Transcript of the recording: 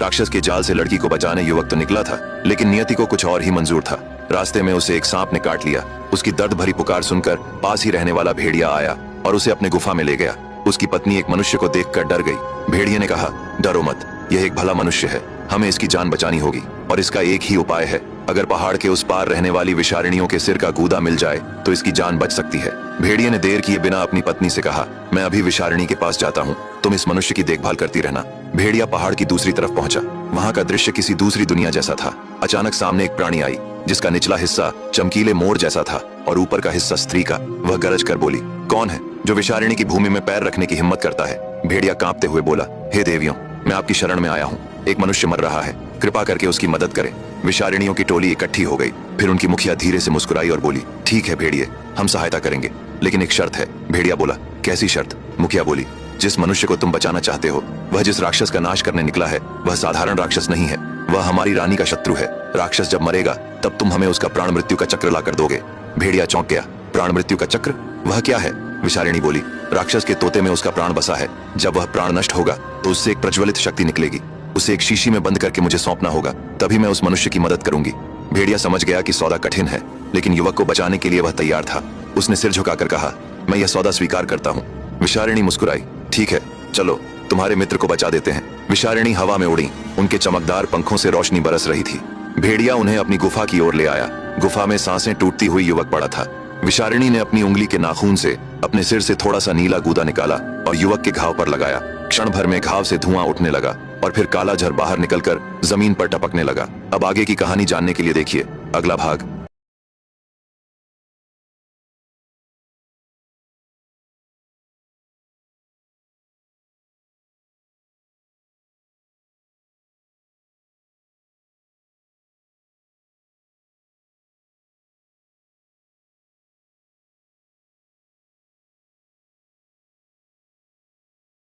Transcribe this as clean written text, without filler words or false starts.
राक्षस के जाल से लड़की को बचाने युवक तो निकला था, लेकिन नियति को कुछ और ही मंजूर था। रास्ते में उसे एक सांप ने काट लिया। उसकी दर्द भरी पुकार सुनकर पास ही रहने वाला भेड़िया आया और उसे अपने गुफा में ले गया। उसकी पत्नी एक मनुष्य को देखकर डर गई। भेड़िए ने कहा, डरो मत, यह एक भला मनुष्य है, हमें इसकी जान बचानी होगी और इसका एक ही उपाय है। अगर पहाड़ के उस पार रहने वाली विषारिणियों के सिर का गूदा मिल जाए तो इसकी जान बच सकती है। भेड़िए ने देर किए बिना अपनी पत्नी से कहा, मैं अभी विषारिणी के पास जाता हूँ, तुम इस मनुष्य की देखभाल करती रहना। भेड़िया पहाड़ की दूसरी तरफ पहुंचा। वहां का दृश्य किसी दूसरी दुनिया जैसा था। अचानक सामने एक प्राणी आई जिसका निचला हिस्सा चमकीले मोर जैसा था और ऊपर का हिस्सा स्त्री का। वह गरज कर बोली, कौन है जो विषारिणी की भूमि में पैर रखने की हिम्मत करता है? भेड़िया कांपते हुए बोला, हे देवियों, मैं आपकी शरण में आया हूँ। एक मनुष्य मर रहा है, कृपा करके उसकी मदद करें। विषारिणियों की टोली इकट्ठी हो गई। फिर उनकी मुखिया धीरे से मुस्कुराई और बोली, ठीक है भेड़िए, हम सहायता करेंगे, लेकिन एक शर्त है। भेड़िया बोला, कैसी शर्त? मुखिया बोली, जिस मनुष्य को तुम बचाना चाहते हो, वह जिस राक्षस का नाश करने निकला है, वह साधारण राक्षस नहीं है, वह हमारी रानी का शत्रु है। राक्षस जब मरेगा तब तुम हमें उसका प्राण मृत्यु का चक्र ला कर दोगे। भेड़िया चौंक गया, प्राण मृत्यु का चक्र? वह क्या है? विषारिणी बोली, राक्षस के तोते में उसका प्राण बसा है। जब वह प्राण नष्ट होगा तो उससे एक प्रज्वलित शक्ति निकलेगी। उसे एक शीशी में बंद करके मुझे सौंपना होगा, तभी मैं उस मनुष्य की मदद करूंगी। भेड़िया समझ गया कि सौदा कठिन है, लेकिन युवक को बचाने के लिए वह तैयार था। उसने सिर झुकाकर कहा, मैं यह सौदा स्वीकार करता हूँ। विषारिणी मुस्कुराई, ठीक है, चलो तुम्हारे मित्र को बचा देते हैं। विषारिणी हवा में उड़ी। उनके चमकदार पंखों से रोशनी बरस रही थी। भेड़िया उन्हें अपनी गुफा की ओर ले आया। गुफा में सांसें टूटती हुई युवक पड़ा था। विषारिणी ने अपनी उंगली के नाखून से अपने सिर से थोड़ा सा नीला गूदा निकाला और युवक के घाव पर लगाया। क्षण भर में घाव से धुआं उठने लगा और फिर काला झर बाहर निकलकर जमीन पर टपकने लगा। अब आगे की कहानी जानने के लिए देखिए अगला भाग।